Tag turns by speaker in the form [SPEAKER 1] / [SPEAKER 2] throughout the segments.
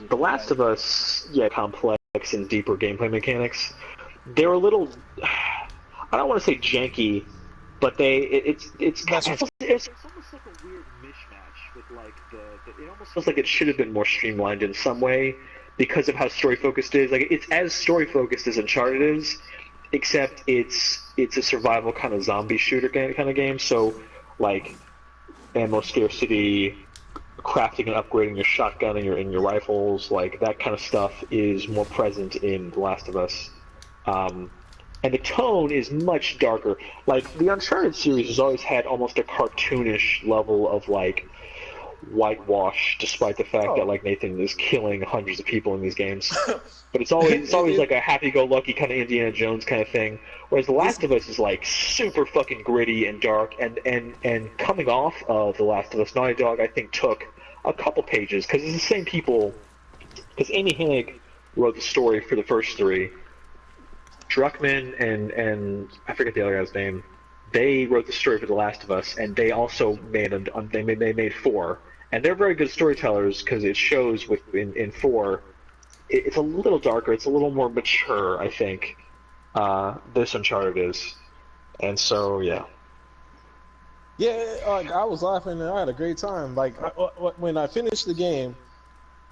[SPEAKER 1] The Last of Us, yeah, complex and deeper gameplay mechanics. They're a little, I don't want to say janky, but it's almost like a weird mishmash with like it almost feels like it should have been more streamlined in some way because of how story focused it is. Like it's as story focused as Uncharted is, except it's a survival kind of zombie shooter kind of game. So like ammo scarcity, crafting and upgrading your shotgun and your rifles, like that kind of stuff is more present in The Last of Us. Um, and the tone is much darker. Like the Uncharted series has always had almost a cartoonish level of like whitewash, despite the fact that
[SPEAKER 2] Oh,
[SPEAKER 1] like Nathan is killing hundreds of people in these games. But it's always like a happy-go-lucky kind of Indiana Jones kind of thing. Whereas The
[SPEAKER 2] it's
[SPEAKER 1] Last of Us is like super fucking gritty and dark. And coming off of The Last of Us, Naughty Dog I think took a couple pages because it's the same people. Because Amy Hennig wrote the story for the first three. Druckmann and I forget the other guy's name. They wrote the story for The Last of Us, and they also made four, and they're very good storytellers because it shows in four. It's a little darker, it's a little more mature, I think. This Uncharted is, and so yeah.
[SPEAKER 2] yeah. Like I was laughing and I had a great time. When I finished the game,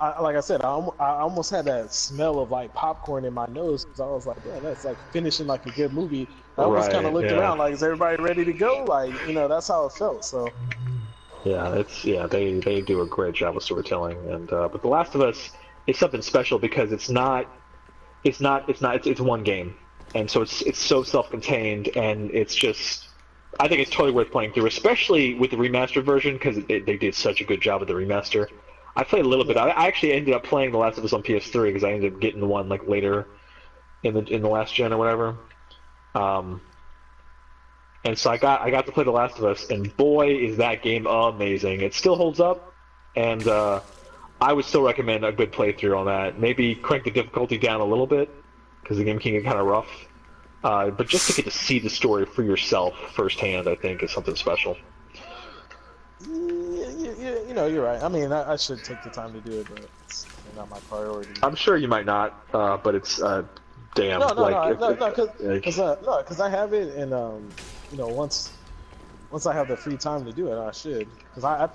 [SPEAKER 2] like I said, I almost had that smell of like popcorn in my nose because I was like, yeah, that's like finishing like a good movie. I almost kind of
[SPEAKER 1] Right,
[SPEAKER 2] looked
[SPEAKER 1] yeah.
[SPEAKER 2] around like, is everybody ready to go? Like, that's how it felt. So,
[SPEAKER 1] They do a great job of storytelling, and but The Last of Us is something special because it's one game, and so it's so self-contained, and it's just I think it's totally worth playing through, especially with the remastered version because they did such a good job with the remaster. I played a little bit.
[SPEAKER 2] yeah,
[SPEAKER 1] I actually ended up playing The Last of Us on PS3 because I ended up getting the one like later in the last gen or whatever. Um, and so I got to play The Last of Us, and boy is that game amazing. It still holds up, and I would still recommend a good playthrough on that. Maybe crank the difficulty down a little bit because the game can get kind of rough. But just to get to see the story for yourself firsthand, I think is something special.
[SPEAKER 2] you're right. I mean, I should take the time to do it, but it's not my priority.
[SPEAKER 1] I'm sure you might not, but it's damn
[SPEAKER 2] No, no,
[SPEAKER 1] like
[SPEAKER 2] no, no, no,
[SPEAKER 1] like
[SPEAKER 2] cause I have it, and once I have the free time to do it, I should. Cause
[SPEAKER 1] yeah.
[SPEAKER 2] I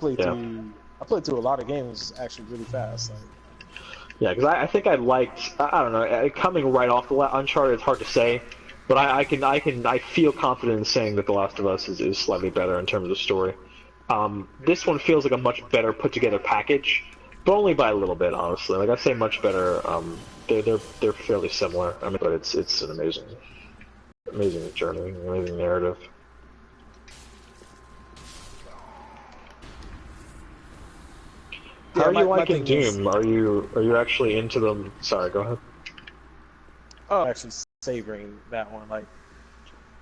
[SPEAKER 2] played through a lot of games actually really fast. Like,
[SPEAKER 1] Yeah, because I think I liked I don't know coming right off the Uncharted. It's hard to say, but I feel confident in saying that The Last of Us is slightly better in terms of story. This one feels like a much better put together package, but only by a little bit, honestly. Like I say, much better. They're fairly similar. I mean, but it's an amazing journey, amazing narrative. How
[SPEAKER 2] yeah,
[SPEAKER 1] are you
[SPEAKER 2] my
[SPEAKER 1] liking
[SPEAKER 2] thing is,
[SPEAKER 1] Doom? Are you actually into them? Sorry, go ahead.
[SPEAKER 2] oh, actually savoring that one. Like,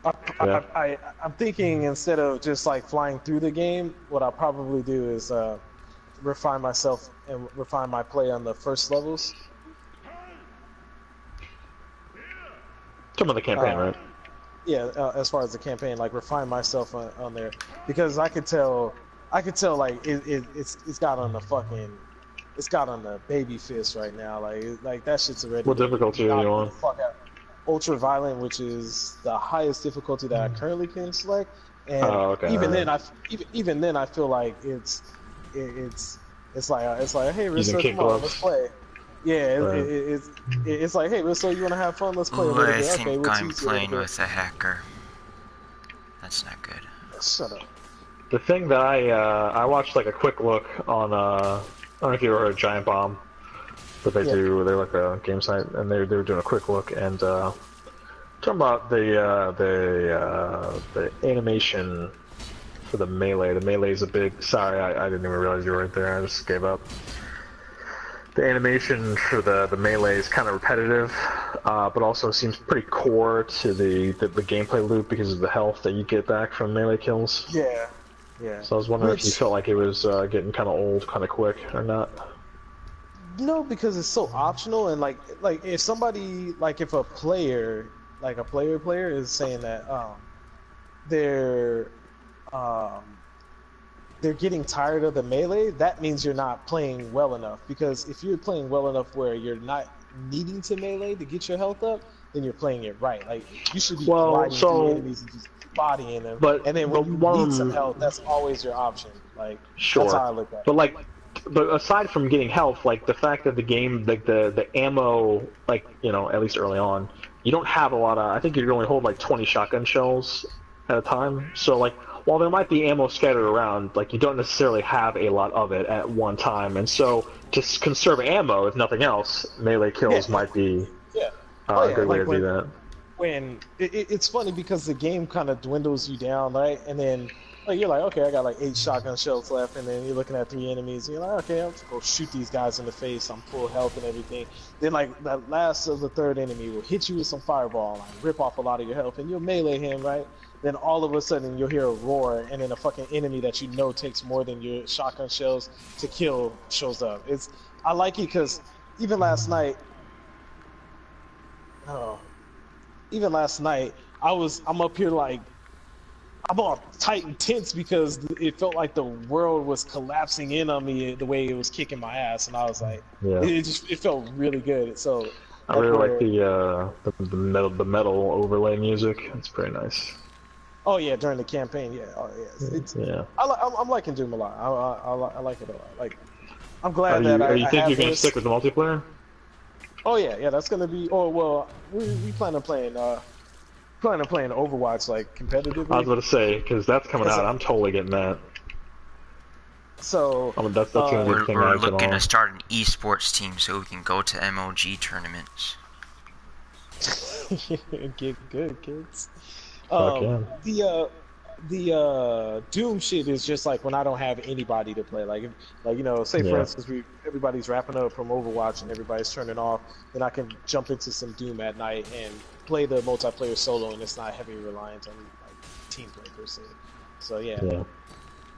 [SPEAKER 2] I,
[SPEAKER 1] Yeah.
[SPEAKER 2] I'm thinking instead of just like flying through the game, what I'll probably do is refine myself and refine my play on the first levels.
[SPEAKER 1] Talking about the campaign,
[SPEAKER 2] Uh,
[SPEAKER 1] right?
[SPEAKER 2] yeah, as far as the campaign, like refine myself on there because I could tell like it's got on the fucking, it's got on the baby fist right now. Like that shit's already
[SPEAKER 1] What
[SPEAKER 2] like
[SPEAKER 1] difficulty are you
[SPEAKER 2] knocking
[SPEAKER 1] on?
[SPEAKER 2] the fuck out. Ultra violent, which is the highest difficulty that I currently can select, and
[SPEAKER 1] Oh, okay, alright.
[SPEAKER 2] even then I feel like it, it's like hey
[SPEAKER 1] Using
[SPEAKER 2] Rissa,
[SPEAKER 1] kid
[SPEAKER 2] come on, let's
[SPEAKER 1] gloves.
[SPEAKER 2] play. Yeah,
[SPEAKER 1] Right.
[SPEAKER 2] it's like hey Rissa, you want to have fun? Let's play a
[SPEAKER 3] Ooh,
[SPEAKER 2] little
[SPEAKER 3] I
[SPEAKER 2] bit. Okay,
[SPEAKER 3] think
[SPEAKER 2] we'll
[SPEAKER 3] I'm
[SPEAKER 2] teach you a little
[SPEAKER 3] playing
[SPEAKER 2] bit.
[SPEAKER 3] with a hacker. That's not good.
[SPEAKER 2] Shut up.
[SPEAKER 1] The thing that I watched like a quick look on I don't know if you ever heard of Giant Bomb, but
[SPEAKER 2] Yeah.
[SPEAKER 1] they're like a game site and they were doing a quick look and talking about the animation for the melee. The melee is a big. Sorry, I didn't even realize you were right there. I just gave up. The animation for the melee is kind of repetitive, but also seems pretty core to the gameplay loop because of the health that you get back from melee kills.
[SPEAKER 2] Yeah, yeah.
[SPEAKER 1] So I was wondering if you
[SPEAKER 2] Which
[SPEAKER 1] felt like it was getting kind of old, kind of quick, or not.
[SPEAKER 2] no, because it's so optional, and like if somebody like if a player like a player is saying that they're um they're getting tired of the melee, that means you're not playing well enough. Because if you're playing well enough where you're not needing to melee to get your health up, then you're playing it right. Like you should be
[SPEAKER 1] Well,
[SPEAKER 2] gliding through
[SPEAKER 1] so,
[SPEAKER 2] enemies and just bodying them.
[SPEAKER 1] but
[SPEAKER 2] And then
[SPEAKER 1] the
[SPEAKER 2] when you need some
[SPEAKER 1] one,
[SPEAKER 2] health, that's always your option. Like that's how
[SPEAKER 1] sure,
[SPEAKER 2] I look at
[SPEAKER 1] but
[SPEAKER 2] it.
[SPEAKER 1] like, but aside from getting health, like the fact that the game, like the ammo, like at least early on, you don't have a lot of. I think you can only hold like 20 shotgun shells at a time. So like, while there might be ammo scattered around, like you don't necessarily have a lot of it at one time. And so to conserve ammo, if nothing else, melee kills
[SPEAKER 2] Yeah,
[SPEAKER 1] might be
[SPEAKER 2] yeah. Oh
[SPEAKER 1] a
[SPEAKER 2] yeah,
[SPEAKER 1] good way
[SPEAKER 2] like
[SPEAKER 1] to do that.
[SPEAKER 2] when it's funny because the game kind of dwindles you down, right? And then like you're like, okay, I got like 8 shotgun shells left, and then you're looking at 3 enemies, and you're like, okay, I'll just go shoot these guys in the face. I'm full health and everything. Then like the last of the third enemy will hit you with some fireball, and like, rip off a lot of your health, and you'll melee him, right? Then all of a sudden you'll hear a roar, and then a fucking enemy that you know takes more than your shotgun shells to kill shows up. I like it because even last night. Oh, even last night, I'm up here like I'm all tight and tense because it felt like the world was collapsing in on me the way it was kicking my ass, and I was like,
[SPEAKER 1] Yeah.
[SPEAKER 2] it felt really good. So
[SPEAKER 1] I
[SPEAKER 2] that's
[SPEAKER 1] really like
[SPEAKER 2] where,
[SPEAKER 1] the metal overlay music. It's pretty nice.
[SPEAKER 2] oh yeah, during the campaign, yeah, oh yeah,
[SPEAKER 1] Yeah.
[SPEAKER 2] I'm liking Doom a lot. I like it a lot. Like I'm
[SPEAKER 1] Are
[SPEAKER 2] glad
[SPEAKER 1] you
[SPEAKER 2] that
[SPEAKER 1] are you
[SPEAKER 2] I
[SPEAKER 1] think
[SPEAKER 2] have
[SPEAKER 1] you're gonna
[SPEAKER 2] this.
[SPEAKER 1] stick with the multiplayer?
[SPEAKER 2] Oh yeah, that's gonna be. Oh well, we plan on playing. Overwatch like
[SPEAKER 1] I was
[SPEAKER 2] competitively.
[SPEAKER 1] about to say because that's coming out. I'm totally getting that.
[SPEAKER 2] So
[SPEAKER 1] I mean, that's gonna be the thing
[SPEAKER 3] We're
[SPEAKER 1] I get
[SPEAKER 3] looking to
[SPEAKER 1] on.
[SPEAKER 3] start an esports team so we can go to MOG tournaments.
[SPEAKER 2] get good, kids.
[SPEAKER 1] Fuck yeah.
[SPEAKER 2] The Doom shit is just like when I don't have anybody to play. Like, say for
[SPEAKER 1] Yeah.
[SPEAKER 2] instance, everybody's wrapping up from Overwatch and everybody's turning off, then I can jump into some Doom at night and play the multiplayer solo, and it's not heavy reliant on like team play per se. So yeah,
[SPEAKER 1] Yeah.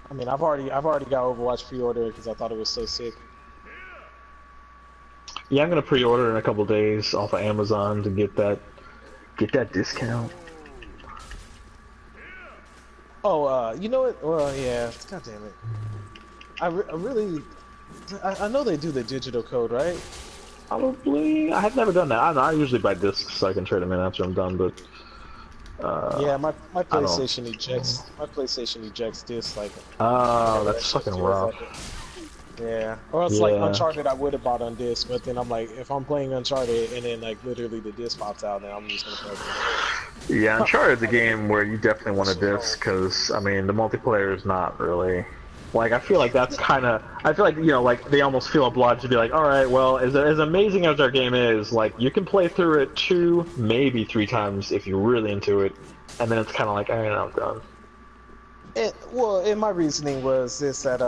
[SPEAKER 2] I mean, I've already got Overwatch pre-order because I thought it was so sick.
[SPEAKER 1] Yeah, I'm gonna pre-order in a couple days off of Amazon to get that discount.
[SPEAKER 2] Oh, you know what? Well, yeah. God damn it. I really, I know they do the digital code, right?
[SPEAKER 1] Probably. I have never done that. I usually buy discs so I can trade them in after I'm done, but
[SPEAKER 2] Yeah, my
[SPEAKER 1] I don't.
[SPEAKER 2] PlayStation ejects discs like
[SPEAKER 1] Oh,
[SPEAKER 2] whenever that
[SPEAKER 1] that's
[SPEAKER 2] shit
[SPEAKER 1] fucking
[SPEAKER 2] feels
[SPEAKER 1] rough.
[SPEAKER 2] like it. Yeah, or else like
[SPEAKER 1] Yeah.
[SPEAKER 2] Uncharted I would have bought on disc, but then I'm like, if I'm playing Uncharted and then like literally the disc pops out, then I'm just gonna play it.
[SPEAKER 1] Yeah, Uncharted's a game where you definitely want a disc because I mean the multiplayer is not really. Like I feel like that's kind of. I feel like like they almost feel obliged to be like, all right, well, as amazing as our game is, like you can play through it 2, maybe 3 times if you're really into it, and then it's kind of like, all right, I'm done.
[SPEAKER 2] And my reasoning was this that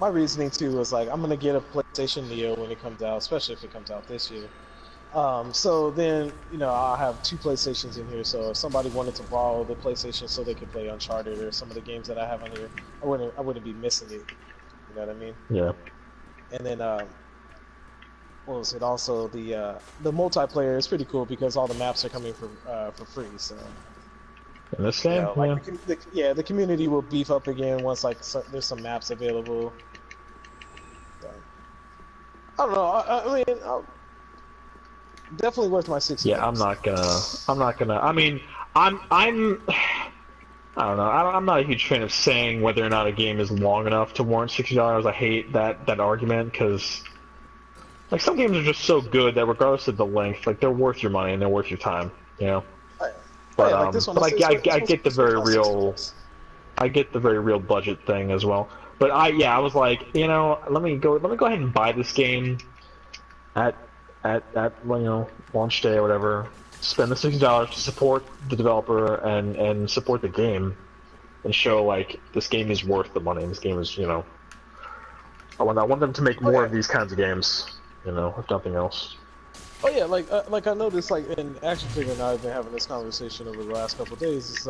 [SPEAKER 2] my reasoning too was like I'm gonna get a PlayStation Neo when it comes out, especially if it comes out this year. So then I'll have 2 PlayStations in here. So if somebody wanted to borrow the PlayStation so they could play Uncharted or some of the games that I have on here, I wouldn't be missing it. You know what I mean?
[SPEAKER 1] Yeah.
[SPEAKER 2] And then what was it? Also the multiplayer is pretty cool because all the maps are coming for free. So.
[SPEAKER 1] In this game,
[SPEAKER 2] like the community will beef up again once there's some maps available. So, I don't know. I mean, definitely worth my $60.
[SPEAKER 1] Yeah, I'm not gonna. I mean, I don't know. I'm not a huge fan of saying whether or not a game is long enough to warrant $60. I hate that argument because, like, some games are just so good that regardless of the length, like, they're worth your money and they're worth your time. But
[SPEAKER 2] like this one,
[SPEAKER 1] I get the very real, I get the very real budget thing as well. But I was like, let me go ahead and buy this game at launch day or whatever. Spend the $60 to support the developer and support the game, and show like this game is worth the money. This game is I want them to make more of these kinds of games, if nothing else.
[SPEAKER 2] Oh yeah, like I noticed, like in Action Figure and I have been having this conversation over the last couple of days. Is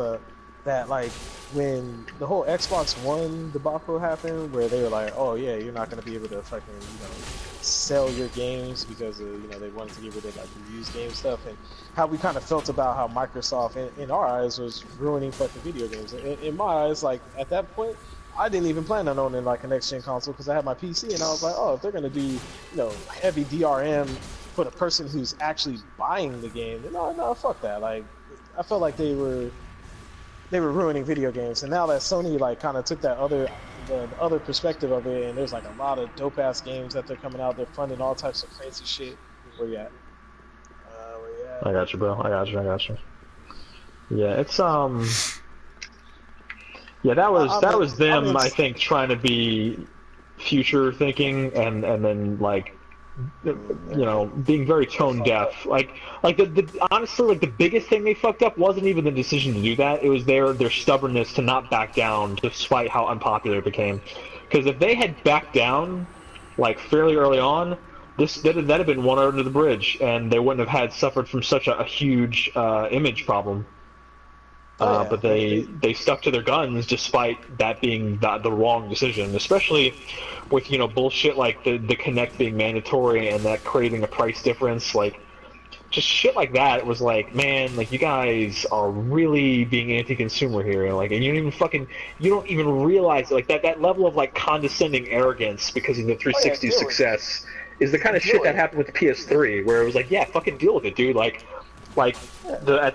[SPEAKER 2] that like when the whole Xbox One debacle happened, where they were like, "Oh yeah, you're not gonna be able to fucking sell your games because of, they wanted to get rid of like the used game stuff," and how we kind of felt about how Microsoft, in our eyes, was ruining fucking video games. In my eyes, like at that point, I didn't even plan on owning like a next gen console because I had my PC, and I was like, "Oh, if they're gonna do heavy DRM for the person who's actually buying the game, then no, fuck that." Like, I felt like they were ruining video games, and now that Sony like kind of took that the other perspective of it, and there's like a lot of dope ass games that they're coming out. They're funding all types of crazy shit. Where you at? Where you at?
[SPEAKER 1] I got you, bro. I got you. Yeah, it's yeah, that was them. I think trying to be future thinking, and then like being very tone deaf. Like honestly, like the biggest thing they fucked up wasn't even the decision to do that. It was their stubbornness to not back down, despite how unpopular it became. Because if they had backed down, like fairly early on, that'd have been water under the bridge, and they wouldn't have had suffered from such a huge image problem. But they stuck to their guns despite that being the wrong decision, especially with bullshit like the Kinect being mandatory and that creating a price difference, like just shit like that. It was like, man, like you guys are really being anti-consumer here, like, and you don't even realize it. Like that level of like condescending arrogance because of the 360 success is the kind of shit that happened with the PS3, where it was like, yeah, fucking deal with it, dude, at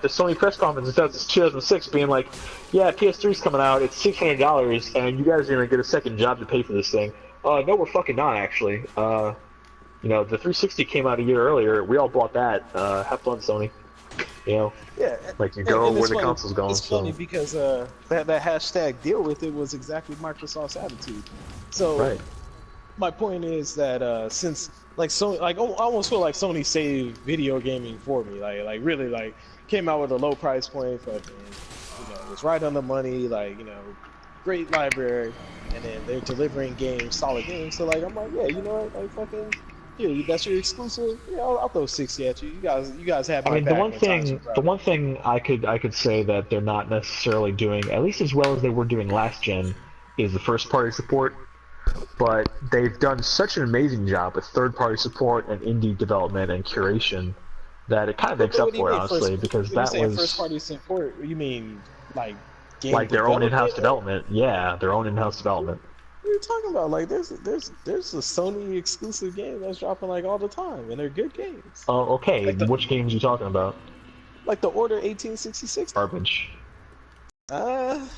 [SPEAKER 1] the Sony press conference in 2006, being like, "Yeah, PS3's coming out. It's $600, and you guys are gonna get a second job to pay for this thing." No, we're fucking not actually. The 360 came out a year earlier. We all bought that. Have fun, Sony.
[SPEAKER 2] Yeah.
[SPEAKER 1] Like you go where the console's going.
[SPEAKER 2] It's funny because that hashtag deal with it was exactly Microsoft's attitude. So
[SPEAKER 1] right.
[SPEAKER 2] My point is that since like Sony, like I almost feel like Sony saved video gaming for me. Like really, like came out with a low price point, but it was right on the money. Like great library, and then they're delivering games, solid games. So like I'm like, yeah, you know what, like fucking, here, that's your exclusive. Yeah, I'll throw 60 at you. You guys have.
[SPEAKER 1] I mean, the one thing I could say that they're not necessarily doing, at least as well as they were doing last gen, is the first party support. But they've done such an amazing job with third-party support and indie development and curation that it kind of makes up for it, honestly, because that was
[SPEAKER 2] first-party support. You mean like
[SPEAKER 1] their own in-house development? Yeah, their own in-house development.
[SPEAKER 2] What are you talking about? Like there's a Sony exclusive game that's dropping like all the time, and they're good games.
[SPEAKER 1] Oh, okay. Like which games are you talking about?
[SPEAKER 2] Like the Order 1866.
[SPEAKER 1] Garbage. Have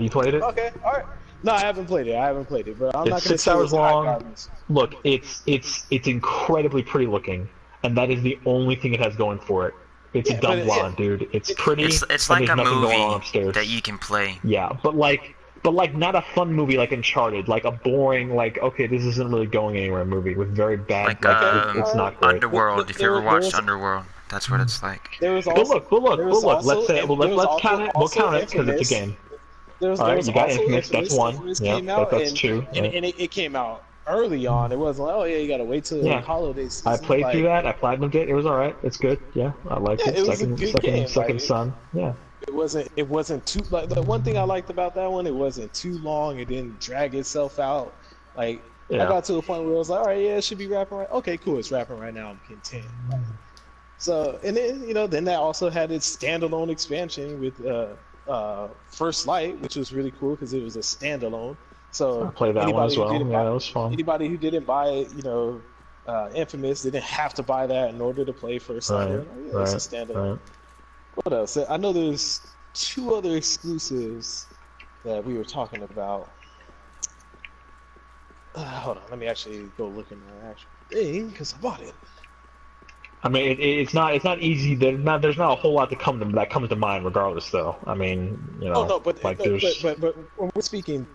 [SPEAKER 1] you played it?
[SPEAKER 2] Okay, all right. No, I haven't played it, but I'm not going to say
[SPEAKER 1] 6 hours long. Look, it's incredibly pretty looking, and that is the only thing it has going for it. It's a dumb blonde, dude. It's pretty.
[SPEAKER 3] It's like a movie that you can play.
[SPEAKER 1] Yeah, but not a fun movie like Uncharted, like a boring, like, okay, this isn't really going anywhere movie with very bad. It's not great.
[SPEAKER 3] Underworld. If you ever watched Underworld, that's what it's like.
[SPEAKER 1] But look. Let's count it. We'll count it because it's a game.
[SPEAKER 2] There was
[SPEAKER 1] you got Infamous, that's one. Yeah, that's two.
[SPEAKER 2] And it came out early on. It wasn't like, oh yeah, you gotta wait till the holiday season.
[SPEAKER 1] I played through that. I platinumed it. It was alright. It's good. Yeah, I liked it.
[SPEAKER 2] It was a good game.
[SPEAKER 1] Second Son. Yeah.
[SPEAKER 2] It wasn't too. Like the one thing I liked about that one, it wasn't too long. It didn't drag itself out. Like I got to a point where I was like, all right, yeah, it should be wrapping right. Okay, cool, it's wrapping right now. I'm content. So and then then that also had its standalone expansion with First Light, which was really cool because it was a standalone. So
[SPEAKER 1] I played that one as well. Yeah, that was fun.
[SPEAKER 2] Anybody who didn't buy, Infamous didn't have to buy that in order to play First Light. It's a standalone. Right. What else? I know there's 2 other exclusives that we were talking about. Hold on, let me actually go look in my actual thing because I bought it.
[SPEAKER 1] I mean, it's not easy. There's not a whole lot that comes to mind, regardless. Though, I mean,
[SPEAKER 2] but when we're speaking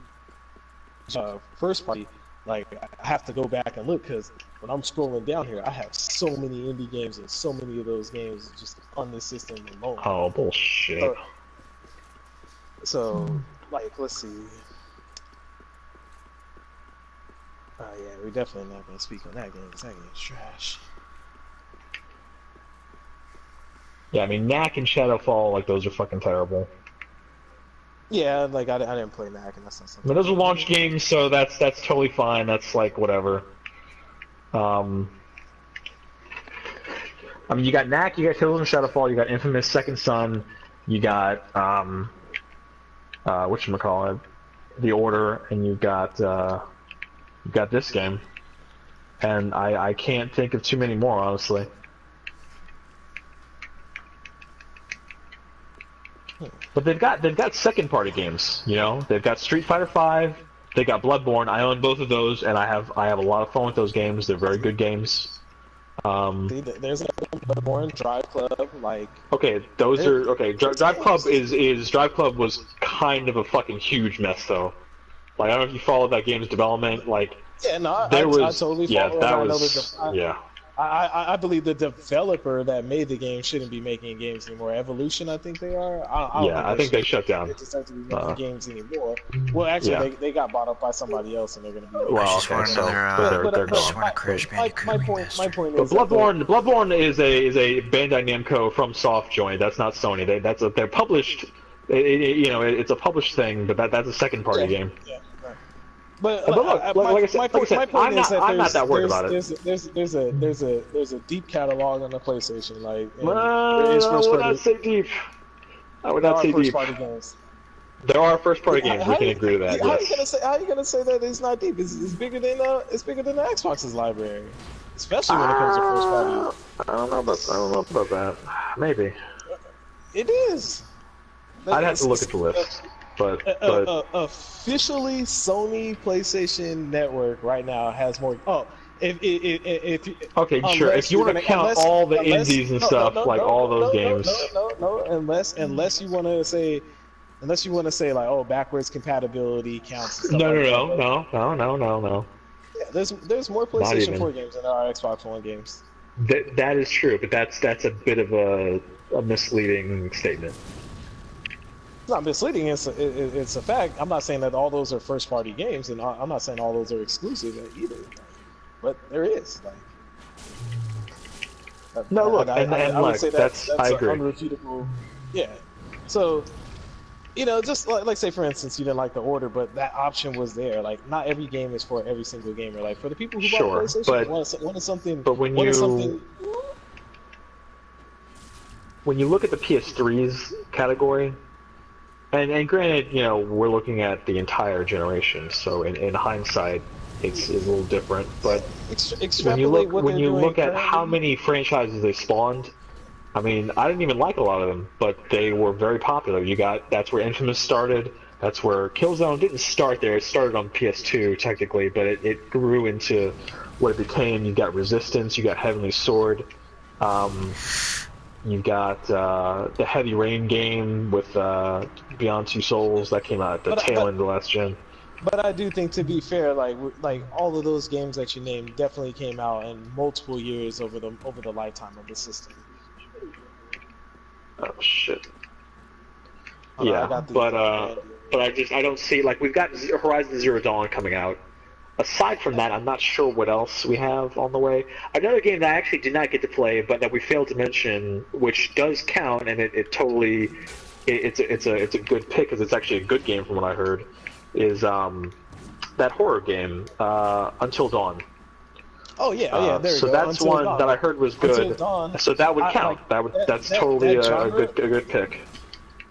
[SPEAKER 2] first party, like I have to go back and look because when I'm scrolling down here, I have so many indie games and so many of those games just on this system alone.
[SPEAKER 1] Oh bullshit!
[SPEAKER 2] So like, let's see. Yeah, we're definitely not gonna speak on that game because that game's trash.
[SPEAKER 1] Yeah, I mean, Knack and Shadowfall, like, those are fucking terrible.
[SPEAKER 2] Yeah, like I didn't play Knack, and that's not
[SPEAKER 1] I mean,
[SPEAKER 2] something.
[SPEAKER 1] those are launch games, so that's totally fine. That's like whatever. Um, I mean, you got Knack, you got Tales from Shadowfall, you got Infamous Second Son, you got whatchamacallit, The Order, and you got this game. And I can't think of too many more, honestly. But they've got second party games, you know. They've got Street Fighter V, they got Bloodborne. I own both of those, and I have a lot of fun with those games. They're very good games.
[SPEAKER 2] See, there's Bloodborne, Drive Club, like.
[SPEAKER 1] Okay, those are okay. Drive Club is Drive Club was kind of a fucking huge mess though. Like I don't know if you followed that game's development. Like
[SPEAKER 2] Yeah, no, I totally
[SPEAKER 1] yeah,
[SPEAKER 2] follow
[SPEAKER 1] that
[SPEAKER 2] it.
[SPEAKER 1] was yeah.
[SPEAKER 2] I believe the developer that made the game shouldn't be making games anymore. Evolution, I think they are.
[SPEAKER 1] I think they shut down.
[SPEAKER 2] They just have to be making games anymore. Well, actually, they got bought up by somebody else, and they're going to be.
[SPEAKER 1] Well,
[SPEAKER 3] just want another,
[SPEAKER 1] they're
[SPEAKER 3] just
[SPEAKER 1] gone.
[SPEAKER 3] want a Crash Bandicoot
[SPEAKER 2] My point
[SPEAKER 1] But
[SPEAKER 2] is.
[SPEAKER 1] Bloodborne is a Bandai Namco from SoftJoy. That's not Sony. They're published. It's a published thing, but that's a second party game.
[SPEAKER 2] Yeah. But
[SPEAKER 1] look, like I said,
[SPEAKER 2] my point is that
[SPEAKER 1] I'm not that worried about it.
[SPEAKER 2] There's a deep catalog on the PlayStation. Like,
[SPEAKER 1] I would not say deep. I would not say deep.
[SPEAKER 2] First-party games.
[SPEAKER 1] There are first-party games. We can agree to that.
[SPEAKER 2] How
[SPEAKER 1] Yes.
[SPEAKER 2] are you gonna say that it's not deep? It's bigger than the Xbox's library, especially when it comes to first-party.
[SPEAKER 1] I don't know about that. Maybe.
[SPEAKER 2] It is.
[SPEAKER 1] I'd have to look at the list. But
[SPEAKER 2] officially, Sony PlayStation Network right now has more. Oh, if
[SPEAKER 1] okay, sure. If you want to count all the indies and stuff, like all those games.
[SPEAKER 2] No. Unless you want to say like, oh, backwards compatibility counts. And
[SPEAKER 1] No.
[SPEAKER 2] Yeah, there's more PlayStation 4 games than there are Xbox One games.
[SPEAKER 1] That is true, but that's a bit of a misleading statement.
[SPEAKER 2] It's not misleading. It's a fact. I'm not saying that all those are first party games, and I'm not saying all those are exclusive either. But there is
[SPEAKER 1] no, look,
[SPEAKER 2] I would say that's
[SPEAKER 1] I agree.
[SPEAKER 2] Unrefutable. Yeah. So, just like say for instance, you didn't like The Order, but that option was there. Like, not every game is for every single gamer. Like for the people who bought PlayStation, wanted something.
[SPEAKER 1] But when you look at the PS3's category. And granted, we're looking at the entire generation, so in hindsight, it's a little different. But when you look at how many franchises they spawned, I mean, I didn't even like a lot of them, but they were very popular. That's where Infamous started. That's where Killzone didn't start there. It started on PS2 technically, but it grew into what it became. You got Resistance, you got Heavenly Sword. You've got the Heavy Rain game with Beyond Two Souls that came out at the tail end of the last gen.
[SPEAKER 2] But I do think, to be fair, like all of those games that you named definitely came out in multiple years over the lifetime of the system.
[SPEAKER 1] Oh shit. But I don't see, like, we've got Horizon Zero Dawn coming out. Aside from that, I'm not sure what else we have on the way. Another game that I actually did not get to play, but that we failed to mention, which does count, and it's a good pick because it's actually a good game from what I heard, is that horror game, Until Dawn.
[SPEAKER 2] Oh yeah, there you
[SPEAKER 1] so
[SPEAKER 2] go.
[SPEAKER 1] That's
[SPEAKER 2] Until
[SPEAKER 1] one
[SPEAKER 2] Dawn.
[SPEAKER 1] that I heard was good. So that would count. That's totally a good pick.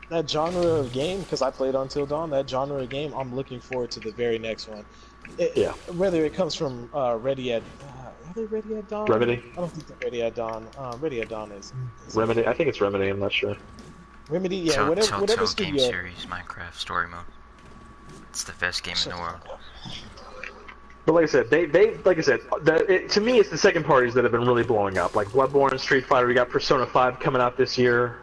[SPEAKER 2] That genre of game, because I played Until Dawn, that genre of game, I'm looking forward to the very next one. Whether it comes from Ready at Dawn?
[SPEAKER 1] Remedy?
[SPEAKER 2] I don't think that Ready at Dawn. Ready at Dawn is
[SPEAKER 1] Remedy. I think it's Remedy. I'm not sure.
[SPEAKER 2] Remedy, yeah. Whatever studio.
[SPEAKER 3] Game series, Minecraft story mode. It's the best game in the world.
[SPEAKER 1] But like I said, to me, it's the second parties that have been really blowing up. Like Bloodborne, Street Fighter. We got Persona 5 coming out this year.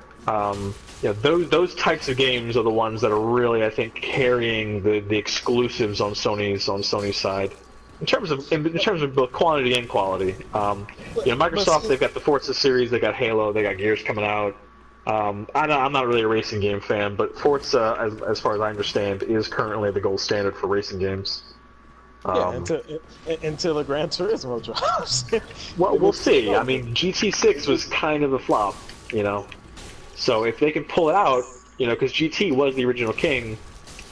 [SPEAKER 1] Those types of games are the ones that are really, I think, carrying the exclusives on Sony's side in terms of both quantity and quality. Microsoft, they've got the Forza series, they got Halo, they got Gears coming out. I'm not really a racing game fan, but Forza, as far as I understand, is currently the gold standard for racing games.
[SPEAKER 2] Until the Gran Turismo drops.
[SPEAKER 1] Well, we'll see. I mean, GT6 was kind of a flop, So if they can pull it out, because GT was the original king,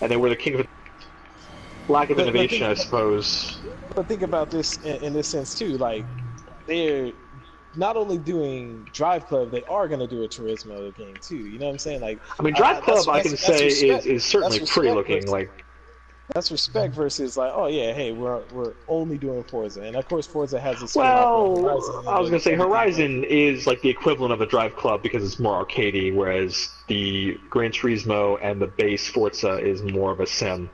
[SPEAKER 1] and they were the king of lack of
[SPEAKER 2] But,
[SPEAKER 1] innovation, I suppose.
[SPEAKER 2] but think about this in this sense too. Like they're not only doing Drive Club, they are going to do a Turismo game too. You know what I'm saying? Like,
[SPEAKER 1] I mean, Drive Club, I can say,
[SPEAKER 2] respect.
[SPEAKER 1] is certainly
[SPEAKER 2] That's
[SPEAKER 1] pretty
[SPEAKER 2] respect
[SPEAKER 1] looking. Like,
[SPEAKER 2] that's respect versus like, oh yeah, hey, we're only doing Forza, and of course Forza has its
[SPEAKER 1] well,
[SPEAKER 2] Horizon.
[SPEAKER 1] I was gonna say
[SPEAKER 2] and
[SPEAKER 1] Horizon is like the equivalent of a Drive Club because it's more arcadey, whereas the Gran Turismo and the base Forza is more of a sim,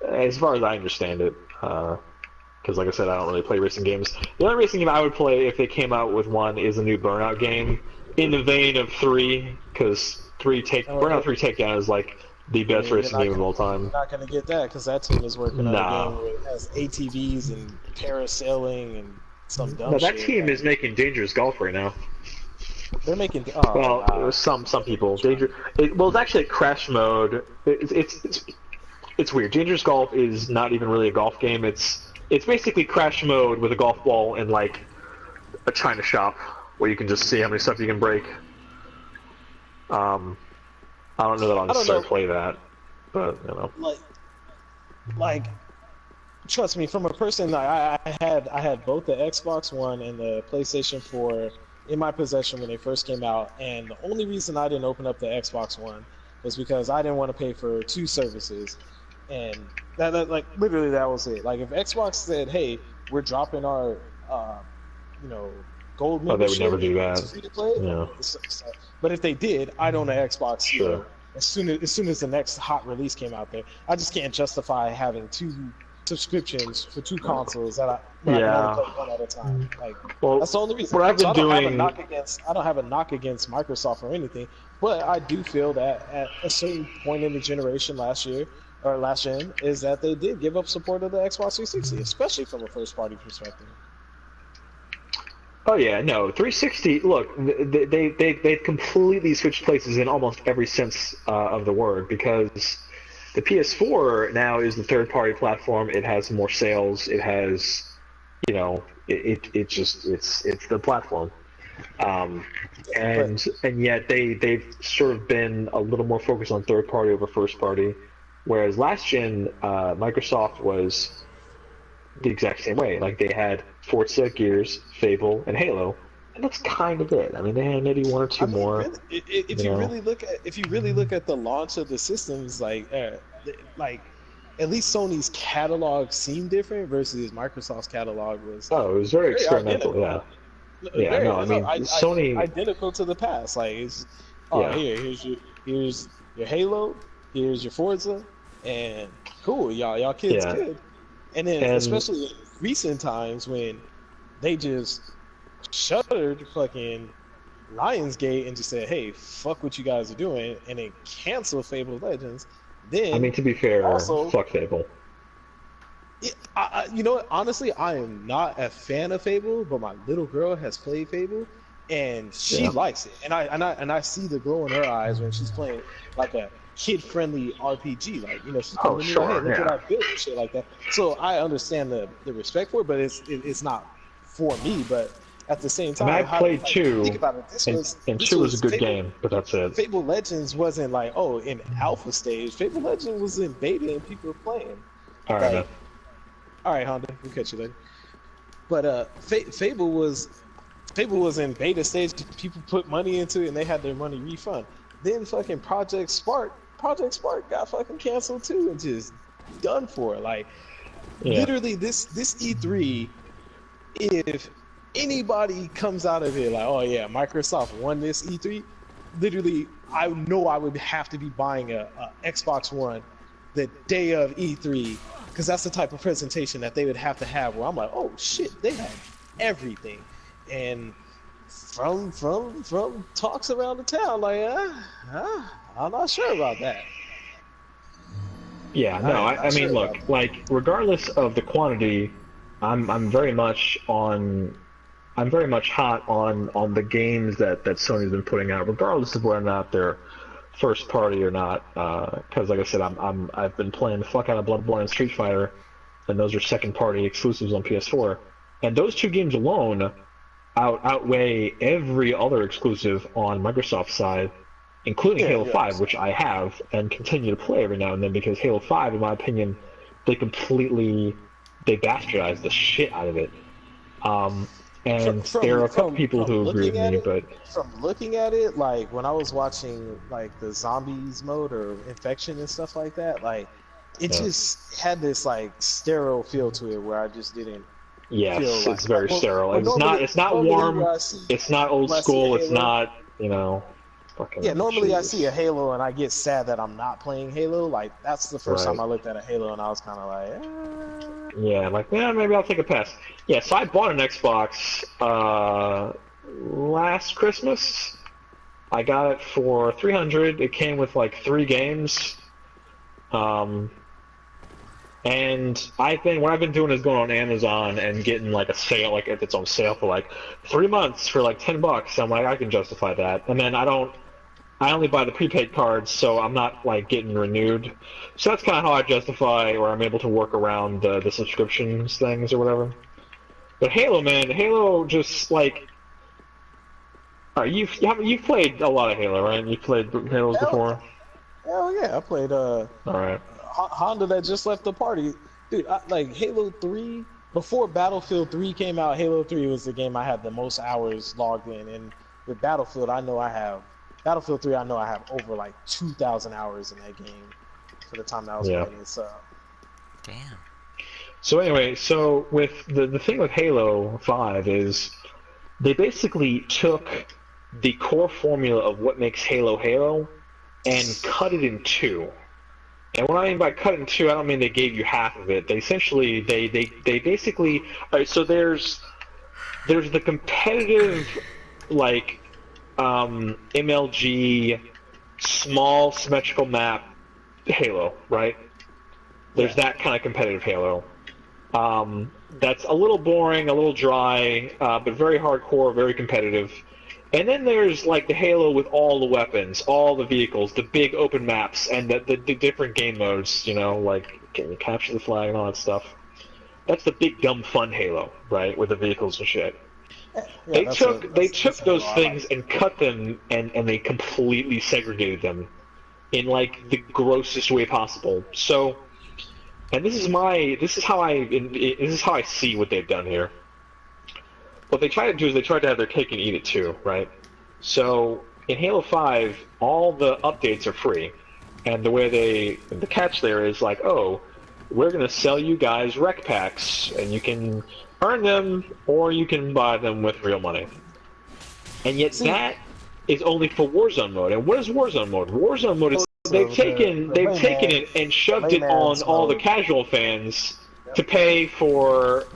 [SPEAKER 1] as far as I understand it. Because, like I said, I don't really play racing games. The only racing game I would play if they came out with one is a new Burnout game, in the vein of 3, because Burnout 3 Takedown is like the best racing game of all time.
[SPEAKER 2] You're not going to get that because that team is working on a game where it has ATVs and parasailing and some dumb
[SPEAKER 1] No,
[SPEAKER 2] shit.
[SPEAKER 1] that team is making Dangerous Golf right now.
[SPEAKER 2] They're making.
[SPEAKER 1] Well, some people. Well, it's actually a Crash mode. It's weird. Dangerous Golf is not even really a golf game. It's basically Crash mode with a golf ball and like a China shop where you can just see how many stuff you can break. I don't know that I'll necessarily play that, but you know.
[SPEAKER 2] Like, trust me, from a person, I had both the Xbox One and the PlayStation 4 in my possession when they first came out, and the only reason I didn't open up the Xbox One was because I didn't want to pay for 2 services, and that like literally that was it. Like if Xbox said, "Hey, we're dropping our, gold membership,"
[SPEAKER 1] they would never do that.
[SPEAKER 2] Free to play.
[SPEAKER 1] Yeah.
[SPEAKER 2] But if they did, I'd own an Xbox.
[SPEAKER 1] Sure.
[SPEAKER 2] You know, as soon as the next hot release came out there, I just can't justify having 2 subscriptions for 2 consoles that I can only play one at a time. Like, well, that's the only reason.
[SPEAKER 1] What I've been doing.
[SPEAKER 2] I don't have a knock against Microsoft or anything, but I do feel that at a certain point in the generation last gen, is that they did give up support of the Xbox 360, especially from a first-party perspective.
[SPEAKER 1] Oh yeah, no, 360. Look, they've completely switched places in almost every sense of the word, because the PS4 now is the third-party platform. It has more sales. It has, it's the platform. And yet they've sort of been a little more focused on third-party over first-party, whereas last gen Microsoft was the exact same way. Like they had Forza, Gears, Fable, and Halo, and that's kind of it. I mean, they had maybe 1 or 2 more.
[SPEAKER 2] If you really look at the launch of the systems, like at least Sony's catalog seemed different versus Microsoft's catalog was.
[SPEAKER 1] Oh, it was very experimental.
[SPEAKER 2] Identical.
[SPEAKER 1] Yeah. No, I mean, Sony
[SPEAKER 2] identical to the past. Like it's here's your Halo, here's your Forza, and cool, y'all kids good. And then, especially in recent times when they just shuttered fucking Lionsgate and just said, "Hey, fuck what you guys are doing," and then canceled Fable Legends. Then,
[SPEAKER 1] I mean, to be fair,
[SPEAKER 2] also,
[SPEAKER 1] fuck Fable.
[SPEAKER 2] You know what? Honestly, I am not a fan of Fable, but my little girl has played Fable, and she likes it. And I see the glow in her eyes when she's playing like a kid-friendly RPG, like she's coming in her head, look what I built and shit like that. So I understand the respect for it, but it's not for me. But at the same time,
[SPEAKER 1] I played 2,
[SPEAKER 2] think about it,
[SPEAKER 1] and 2 was a good game, but that's it.
[SPEAKER 2] Fable Legends wasn't like in alpha stage. Fable Legends was in beta and people were playing.
[SPEAKER 1] All right, man.
[SPEAKER 2] All right, Honda, we'll catch you later. But Fable was in beta stage. People put money into it and they had their money refund. Then fucking Project Spark got fucking canceled too and just done for. Like literally this E3, if anybody comes out of it like, oh yeah, Microsoft won this E3, literally I know I would have to be buying a Xbox One the day of E3, because that's the type of presentation that they would have to have where I'm like, oh shit, they had everything. And from talks around the town, like, I'm not sure about that.
[SPEAKER 1] Yeah, no, I mean, look, like, regardless of the quantity, I'm very much hot on the games that Sony's been putting out, regardless of whether or not they're first party or not. Because, like I said, I've been playing the fuck out of Bloodborne and Street Fighter, and those are second party exclusives on PS4, and those 2 games alone outweigh every other exclusive on Microsoft's side including
[SPEAKER 2] Yeah,
[SPEAKER 1] Halo
[SPEAKER 2] yeah.
[SPEAKER 1] 5, which I have and continue to play every now and then because Halo 5, in my opinion, they bastardized the shit out of it. And there are a couple people
[SPEAKER 2] From
[SPEAKER 1] who agree with
[SPEAKER 2] looking at
[SPEAKER 1] me,
[SPEAKER 2] it,
[SPEAKER 1] but
[SPEAKER 2] like when I was watching like the zombies mode or infection and stuff like that, like it
[SPEAKER 1] yeah.
[SPEAKER 2] just had this like sterile feel to it where I just didn't feel
[SPEAKER 1] Yes,
[SPEAKER 2] like
[SPEAKER 1] it's very sterile.
[SPEAKER 2] well
[SPEAKER 1] It's not
[SPEAKER 2] normally
[SPEAKER 1] warm.
[SPEAKER 2] where I see
[SPEAKER 1] It's not old
[SPEAKER 2] when I see a
[SPEAKER 1] school. It's
[SPEAKER 2] Halo,
[SPEAKER 1] not,
[SPEAKER 2] yeah,
[SPEAKER 1] fucking
[SPEAKER 2] normally I see a
[SPEAKER 1] Jesus.
[SPEAKER 2] Halo and I get sad that I'm not playing Halo. Like that's the first time
[SPEAKER 1] Right.
[SPEAKER 2] I looked at a Halo and I was kind of like,
[SPEAKER 1] Yeah, I'm like, maybe I'll take a pass. Yeah, so I bought an Xbox last Christmas. I got it for 300. It came with like 3 games. Um, and what I've been doing is going on Amazon and getting like a sale, like if it's on sale for like 3 months for like $10. I'm like, I can justify that. And then I only buy the prepaid cards, so I'm not like getting renewed. So that's kind of how I justify, or I'm able to work around the subscriptions things or whatever. But Halo, man, Halo just like, all right, you've played a lot of Halo, right? You've played Halos
[SPEAKER 2] hell,
[SPEAKER 1] before.
[SPEAKER 2] hell yeah, I played
[SPEAKER 1] All right.
[SPEAKER 2] Honda that just left the party. Dude, like Halo 3, before Battlefield 3 came out, Halo 3 was the game I had the most hours logged in. And with Battlefield 3, I know I have over like 2,000 hours in that game for the time that I was
[SPEAKER 1] Yeah.
[SPEAKER 2] playing it. So,
[SPEAKER 3] Damn.
[SPEAKER 1] So anyway, so with the thing with Halo 5 is they basically took the core formula of what makes Halo Halo and cut it in two. And what I mean by cut in two, I don't mean they gave you half of it. They essentially they basically all right, so there's the competitive like MLG small symmetrical map Halo, right? There's
[SPEAKER 2] yeah.
[SPEAKER 1] that kind of competitive Halo. That's a little boring, a little dry, but very hardcore, very competitive. And then there's like the Halo with all the weapons, all the vehicles, the big open maps, and the different game modes. Like can you capture the flag and all that stuff. That's the big dumb fun Halo, right, with the vehicles and shit.
[SPEAKER 2] Yeah,
[SPEAKER 1] They took they took
[SPEAKER 2] that's a Halo
[SPEAKER 1] those
[SPEAKER 2] I like.
[SPEAKER 1] things and cut them and they completely segregated them in like the grossest way possible. So, and this is how I see what they've done here. What they try to do is they try to have their cake and eat it too, right? So in Halo 5, all the updates are free, and the catch there is like, oh, we're gonna sell you guys rec packs, and you can earn them or you can buy them with real money. And yet
[SPEAKER 2] See,
[SPEAKER 1] that is only for Warzone mode. And what is Warzone mode? Warzone mode is
[SPEAKER 2] so the
[SPEAKER 1] they've taken it and shoved it on
[SPEAKER 2] layman's
[SPEAKER 1] all the
[SPEAKER 2] mode.
[SPEAKER 1] casual fans to
[SPEAKER 2] Yep.
[SPEAKER 1] pay for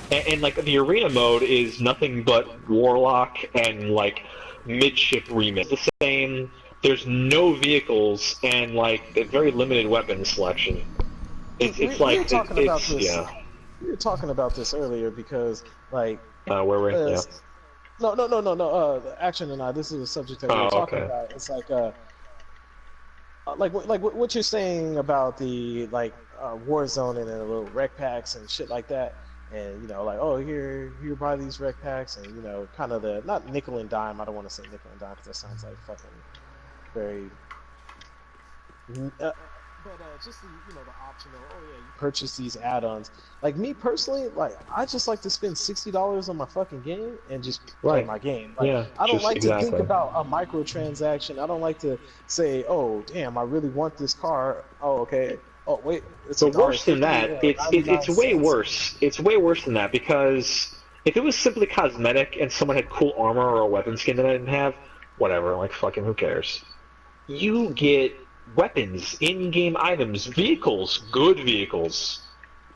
[SPEAKER 1] and like the arena mode is nothing but Warlock and like midship remit. The same. There's no vehicles and like very limited weapon selection. It's
[SPEAKER 2] We were
[SPEAKER 1] like
[SPEAKER 2] talking about
[SPEAKER 1] it's
[SPEAKER 2] this.
[SPEAKER 1] yeah.
[SPEAKER 2] We were talking about this earlier because, like,
[SPEAKER 1] Where we yeah.
[SPEAKER 2] no. Action and I. This is a subject that we were
[SPEAKER 1] Oh
[SPEAKER 2] talking
[SPEAKER 1] okay.
[SPEAKER 2] about. It's like what you're saying about the like Warzone and the little rec packs and shit like that, and like oh here buy these rec packs and kind of the not nickel and dime. I don't want to say nickel and dime because that sounds like fucking very. But just the optional. Oh yeah, you purchase these add-ons. Like me personally, like I just like to spend $60 on my fucking game and just play
[SPEAKER 1] Right.
[SPEAKER 2] my game. Like
[SPEAKER 1] Yeah.
[SPEAKER 2] I don't
[SPEAKER 1] Just
[SPEAKER 2] like to think
[SPEAKER 1] exactly.
[SPEAKER 2] about a microtransaction. I don't like to say, oh damn, I really want this car. Oh okay. Oh wait, it's a
[SPEAKER 1] But
[SPEAKER 2] dollar
[SPEAKER 1] worse than
[SPEAKER 2] fifty
[SPEAKER 1] that,
[SPEAKER 2] or 99
[SPEAKER 1] it's way
[SPEAKER 2] cents.
[SPEAKER 1] worse. It's way worse than that because if it was simply cosmetic and someone had cool armor or a weapon skin that I didn't have, whatever, like fucking who cares? You get weapons, in-game items, vehicles, good vehicles.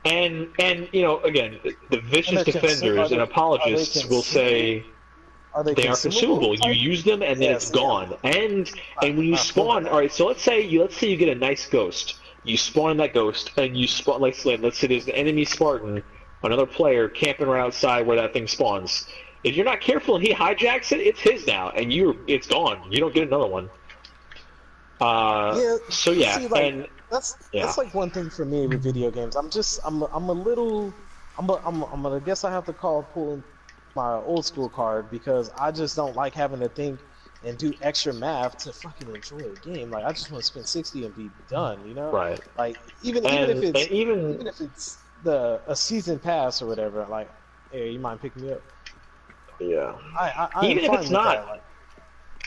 [SPEAKER 1] And again, the
[SPEAKER 2] And
[SPEAKER 1] vicious
[SPEAKER 2] they're
[SPEAKER 1] defenders and
[SPEAKER 2] are they
[SPEAKER 1] apologists will
[SPEAKER 2] consumable?
[SPEAKER 1] say
[SPEAKER 2] Are they
[SPEAKER 1] they are
[SPEAKER 2] consumable
[SPEAKER 1] consumable. You
[SPEAKER 2] type?
[SPEAKER 1] use them and then
[SPEAKER 2] Yeah,
[SPEAKER 1] it's
[SPEAKER 2] see,
[SPEAKER 1] gone. And when you
[SPEAKER 2] I'm feeling
[SPEAKER 1] spawn, all
[SPEAKER 2] that.
[SPEAKER 1] right. So let's say you get a nice ghost. You spawn that ghost and you spawn let's say there's an enemy Spartan, another player camping right outside where that thing spawns. If you're not careful and he hijacks it, it's his now, and it's gone. You don't get another one.
[SPEAKER 2] Yeah,
[SPEAKER 1] So yeah,
[SPEAKER 2] see, like
[SPEAKER 1] and yeah,
[SPEAKER 2] that's like one thing for me with video games. I'm a little I'm gonna guess I have to call pulling my old school card because I just don't like having to think and do extra math to fucking enjoy a game. Like I just want to spend 60 and be done, you know?
[SPEAKER 1] Right.
[SPEAKER 2] Like even
[SPEAKER 1] And
[SPEAKER 2] even if it's a season pass or whatever, like, hey, you mind picking me up?
[SPEAKER 1] yeah.
[SPEAKER 2] I am
[SPEAKER 1] Even if
[SPEAKER 2] fine
[SPEAKER 1] it's
[SPEAKER 2] with
[SPEAKER 1] not,
[SPEAKER 2] that. Like,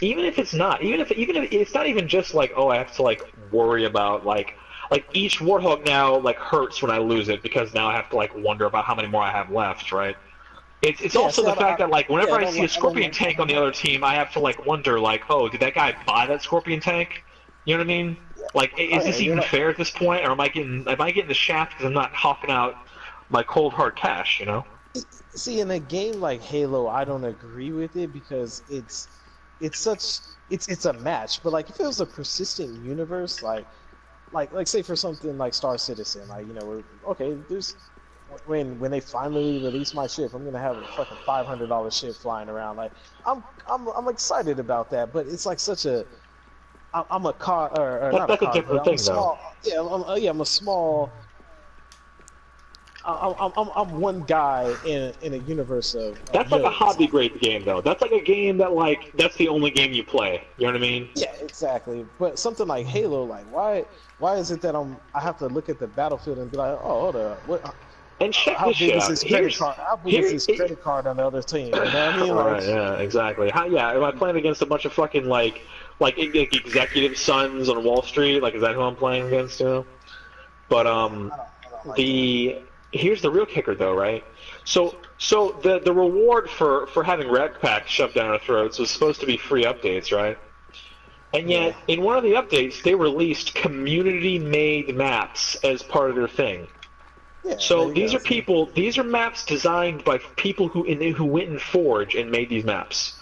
[SPEAKER 1] even if it's not, even if it's not even just like, oh, I have to like worry about like each Warthog now like hurts when I lose it because now I have to like wonder about how many more I have left, right? It's
[SPEAKER 2] yeah,
[SPEAKER 1] also
[SPEAKER 2] see,
[SPEAKER 1] the fact that like
[SPEAKER 2] yeah,
[SPEAKER 1] whenever I see a
[SPEAKER 2] I don't
[SPEAKER 1] Scorpion
[SPEAKER 2] like
[SPEAKER 1] tank on the other team, I have to like wonder like, oh, did that guy buy that Scorpion tank? You know what I mean? Like,
[SPEAKER 2] oh
[SPEAKER 1] is
[SPEAKER 2] yeah,
[SPEAKER 1] this
[SPEAKER 2] you're
[SPEAKER 1] even
[SPEAKER 2] like,
[SPEAKER 1] fair at this point, or am I getting the shaft because I'm not hawking out my cold hard cash? You know?
[SPEAKER 2] see, in a game like Halo, I don't agree with it because it's such it's a match. But like if it was a persistent universe, like say for something like Star Citizen, like okay, there's when they finally release my ship, I'm gonna have a fucking $500 ship flying around. Like I'm excited about that, but it's like such a I'm a cog or not a
[SPEAKER 1] That's a
[SPEAKER 2] cog, but
[SPEAKER 1] different
[SPEAKER 2] I'm a
[SPEAKER 1] thing, though.
[SPEAKER 2] small I'm a small I'm one guy in a universe of
[SPEAKER 1] That's like a
[SPEAKER 2] millions.
[SPEAKER 1] hobby grade game, though. That's like a game that like that's the only game you play. You know what I mean?
[SPEAKER 2] Yeah, exactly. But something like Halo, like why is it that I have to look at the battlefield and be like, oh, hold up, what?
[SPEAKER 1] And check
[SPEAKER 2] How
[SPEAKER 1] this shit
[SPEAKER 2] big is
[SPEAKER 1] out.
[SPEAKER 2] this credit card? How big is this credit card on the other team? You know what I mean? Like,
[SPEAKER 1] Right, yeah, exactly. Yeah, am I playing against a bunch of fucking like executive sons on Wall Street? Like, is that who I'm playing against? You know? But
[SPEAKER 2] yeah, I don't like that.
[SPEAKER 1] the here's the real kicker, though, right? So the reward for having rec packs shoved down our throats was supposed to be free updates, right? And
[SPEAKER 2] Yeah,
[SPEAKER 1] yet, in one of the updates, they released community-made maps as part of their thing.
[SPEAKER 2] yeah. There
[SPEAKER 1] So
[SPEAKER 2] you go. See?
[SPEAKER 1] these are maps designed by people who went in Forge and made these maps.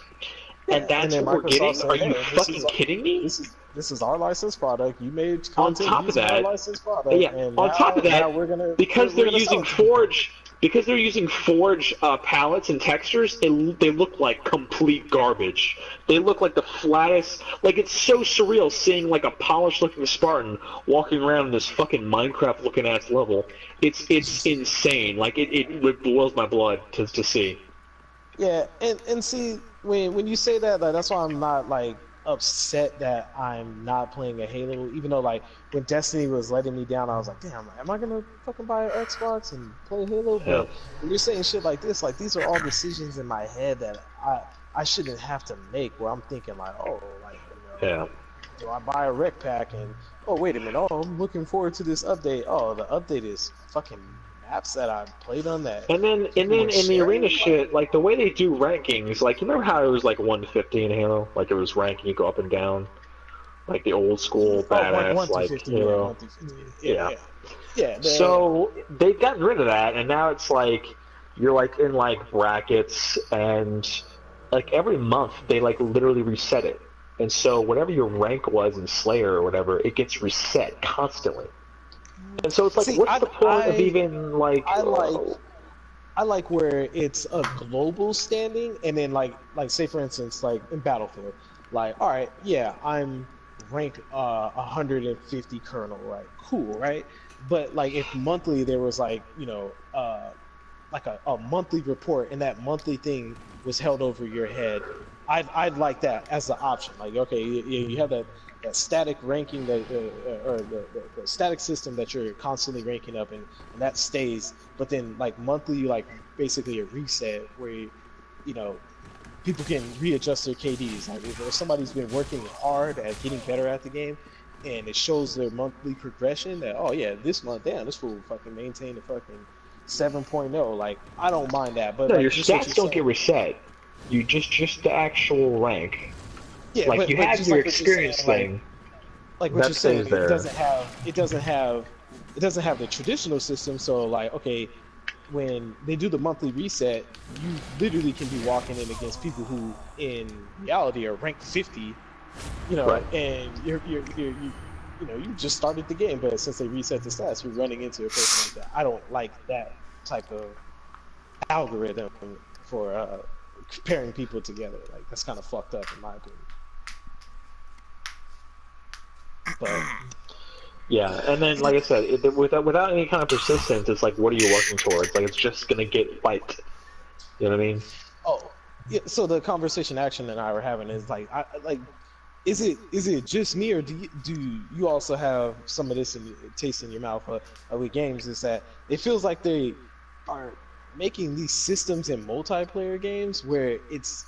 [SPEAKER 1] And
[SPEAKER 2] Yeah, and
[SPEAKER 1] that's
[SPEAKER 2] then
[SPEAKER 1] what we're
[SPEAKER 2] Microsoft
[SPEAKER 1] getting? Are
[SPEAKER 2] said,
[SPEAKER 1] you
[SPEAKER 2] hey,
[SPEAKER 1] fucking kidding me?
[SPEAKER 2] this is our licensed product. You made
[SPEAKER 1] On
[SPEAKER 2] content
[SPEAKER 1] top of
[SPEAKER 2] using our
[SPEAKER 1] that,
[SPEAKER 2] licensed product,
[SPEAKER 1] yeah,
[SPEAKER 2] and
[SPEAKER 1] on top of
[SPEAKER 2] now
[SPEAKER 1] that, because
[SPEAKER 2] we're
[SPEAKER 1] they're
[SPEAKER 2] gonna sell
[SPEAKER 1] using
[SPEAKER 2] it to people.
[SPEAKER 1] Forge palettes and textures, they look like complete garbage. They look like the flattest. Like it's so surreal seeing like a polished-looking Spartan walking around in this fucking Minecraft-looking ass level. It's insane. Like it boils my blood to see.
[SPEAKER 2] Yeah, and see when you say that, like, that's why I'm not like upset that I'm not playing a Halo, even though like when Destiny was letting me down, I was like, damn, am I gonna fucking buy an Xbox and play Halo?
[SPEAKER 1] Yeah.
[SPEAKER 2] But when you're saying shit like this, like these are all decisions in my head that I shouldn't have to make. Where I'm thinking like, oh, like
[SPEAKER 1] Yeah.
[SPEAKER 2] do I buy a rec pack and oh wait a minute, oh I'm looking forward to this update. Oh, the update is fucking maps that I played on that
[SPEAKER 1] And
[SPEAKER 2] people
[SPEAKER 1] then
[SPEAKER 2] were
[SPEAKER 1] in the arena
[SPEAKER 2] sharing, like.
[SPEAKER 1] shit, like the way they do rankings, like you remember how it was like 1 to 50 in Halo, like it was ranking, you go up and down, like the old school
[SPEAKER 2] Oh, one,
[SPEAKER 1] badass,
[SPEAKER 2] 1 through
[SPEAKER 1] like
[SPEAKER 2] 50, yeah,
[SPEAKER 1] Halo.
[SPEAKER 2] 1 through 50.
[SPEAKER 1] Yeah.
[SPEAKER 2] Yeah. Yeah,
[SPEAKER 1] So they've gotten rid of that, and now it's like you're like in like brackets, and like every month they like literally reset it, and so whatever your rank was in Slayer or whatever, it gets reset constantly. And so it's like,
[SPEAKER 2] see,
[SPEAKER 1] what's the point of even like?
[SPEAKER 2] I like I like where it's a global standing, and then like say for instance, like in Battlefield, like all right, yeah, I'm rank 150 Colonel, right? Cool, right? But like if monthly there was like like a monthly report, and that monthly thing was held over your head, I'd like that as the option. Like, okay, you have that static ranking that or the static system that you're constantly ranking up, and that stays. But then like monthly, like basically a reset where you know people can readjust their KDs. Like if somebody's been working hard at getting better at the game, and it shows their monthly progression, that oh yeah, this month, damn, this fool fucking maintained a fucking 7.0. Like I don't mind that, but
[SPEAKER 1] No, your
[SPEAKER 2] like just what
[SPEAKER 1] stats
[SPEAKER 2] you're
[SPEAKER 1] don't get
[SPEAKER 2] saying.
[SPEAKER 1] reset. You just the actual rank.
[SPEAKER 2] Yeah,
[SPEAKER 1] Like you
[SPEAKER 2] but
[SPEAKER 1] have
[SPEAKER 2] just
[SPEAKER 1] your
[SPEAKER 2] like what you're saying,
[SPEAKER 1] experience thing
[SPEAKER 2] like what
[SPEAKER 1] that
[SPEAKER 2] you're saying,
[SPEAKER 1] stays there.
[SPEAKER 2] it doesn't have the traditional system. So like, okay, when they do the monthly reset, you literally can be walking in against people who in reality are ranked 50,
[SPEAKER 1] Right.
[SPEAKER 2] and you just started the game, but since they reset the stats, you're running into a person like that. I don't like that type of algorithm for pairing people together. Like that's kind of fucked up in my opinion. But
[SPEAKER 1] Yeah, and then like I said, without any kind of persistence, it's like, what are you working towards? Like it's just gonna get wiped. You know what I mean?
[SPEAKER 2] oh, Yeah, so the conversation Action and I were having is like, is it just me, or do you also have some of this taste in your mouth with games? Is that it feels like they are making these systems in multiplayer games where it's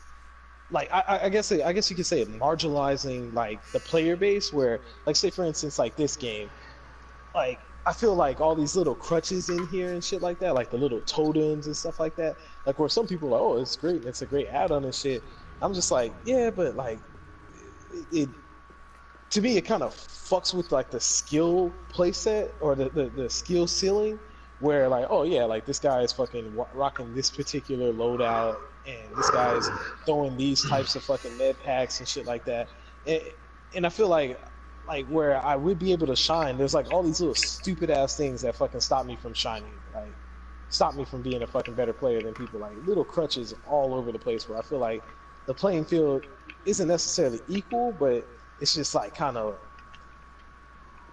[SPEAKER 2] like I guess you could say it marginalizing like the player base, where like say for instance like this game, like I feel like all these little crutches in here and shit like that, like the little totems and stuff like that, like where some people are like, oh, it's great, it's a great add-on and shit. I'm just like, yeah, but like it to me it kind of fucks with like the skill playset or the skill ceiling, where like, oh yeah, like this guy is fucking rocking this particular loadout, and this guy is throwing these types of fucking med packs and shit like that. And I feel like where I would be able to shine, there's like all these little stupid ass things that fucking stop me from shining, like stop me from being a fucking better player than people, like little crutches all over the place, where I feel like the playing field isn't necessarily equal, but it's just like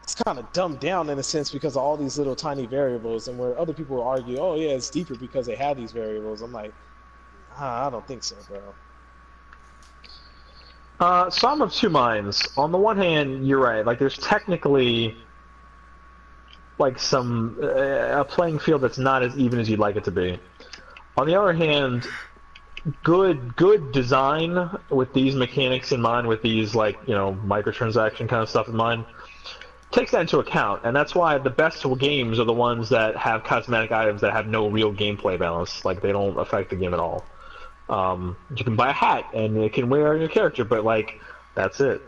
[SPEAKER 2] it's kind of dumbed down in a sense because of all these little tiny variables, and where other people will argue, oh yeah, it's deeper because they have these variables. I'm like, I don't think so, bro.
[SPEAKER 1] So I'm of two minds. On the one hand, you're right. Like, there's technically like some a playing field that's not as even as you'd like it to be. On the other hand, good design with these mechanics in mind, with these like microtransaction kind of stuff in mind, takes that into account, and that's why the best games are the ones that have cosmetic items that have no real gameplay balance. Like, they don't affect the game at all. You can buy a hat and it can wear on your character, but like that's it,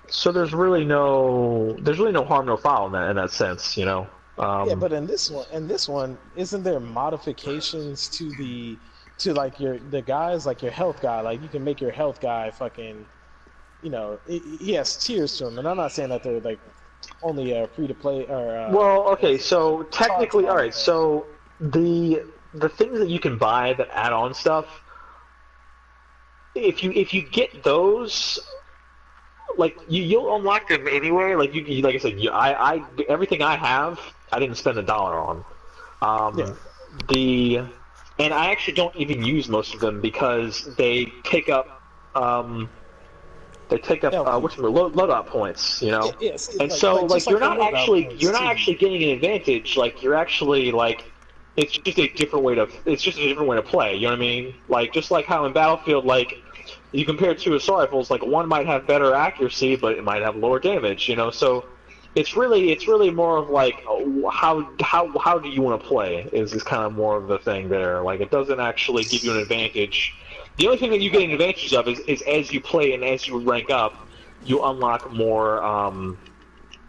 [SPEAKER 1] So there's really no harm, no foul in that sense,
[SPEAKER 2] Yeah, but in this one, isn't there modifications to like the guys, like your health guy? Like you can make your health guy fucking, he has tiers to him, and I'm not saying that they're like only free to play or.
[SPEAKER 1] Well, okay, so technically, all right. So the things that you can buy that add on stuff, if you get those, like you'll unlock them anyway. Like like I said, I everything I have, I didn't spend $1 on.
[SPEAKER 2] Yeah.
[SPEAKER 1] And I actually don't even use most of them because they take up loadout points,
[SPEAKER 2] Yes.
[SPEAKER 1] And so like you're not actually
[SPEAKER 2] too.
[SPEAKER 1] getting an advantage. Like you're actually like it's just a different way to play. You know what I mean? Like just like how in Battlefield, like you compare two assault rifles, like one might have better accuracy, but it might have lower damage. So it's really more of like how do you want to play is kind of more of the thing there. Like it doesn't actually give you an advantage. The only thing that you get an advantage of is as you play and as you rank up, you unlock more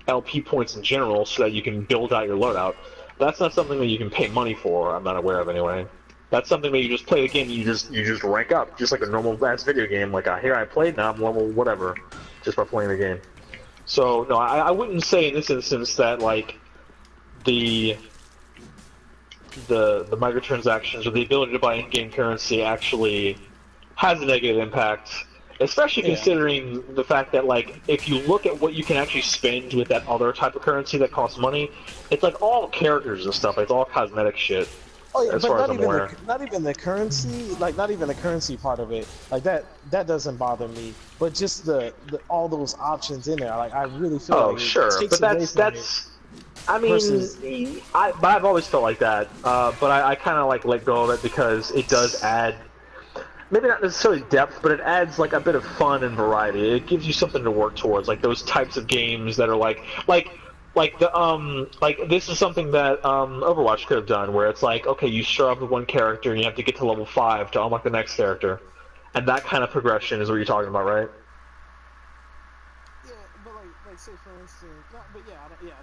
[SPEAKER 1] LP points in general, so that you can build out your loadout. That's not something that you can pay money for. I'm not aware of anyway. That's something that you just play the game. You just rank up, just like a normal ass video game. Like here I played, now I'm level whatever, just by playing the game. So no, I wouldn't say in this instance that like the microtransactions or the ability to buy in-game currency actually has a negative impact, especially
[SPEAKER 2] Yeah.
[SPEAKER 1] considering the fact that like if you look at what you can actually spend with that other type of currency that costs money, it's like all characters and stuff. It's all cosmetic shit.
[SPEAKER 2] Oh yeah,
[SPEAKER 1] As
[SPEAKER 2] but
[SPEAKER 1] far as I'm aware.
[SPEAKER 2] not even the currency, like not even the currency part of it, like that doesn't bother me. But just the all those options in there, like I really feel
[SPEAKER 1] Oh
[SPEAKER 2] like
[SPEAKER 1] sure,
[SPEAKER 2] it takes
[SPEAKER 1] but
[SPEAKER 2] away from
[SPEAKER 1] that's. I mean,
[SPEAKER 2] versus
[SPEAKER 1] but I've always felt like that. But I kind of like let go of it because it does add, maybe not necessarily depth, but it adds like a bit of fun and variety. It gives you something to work towards, like those types of games that are like this is something that Overwatch could have done, where it's like, okay, you start off with one character and you have to get to level 5 to unlock the next character, and that kind of progression is what you're talking about, right?
[SPEAKER 2] yeah, but like say for instance, no, but yeah,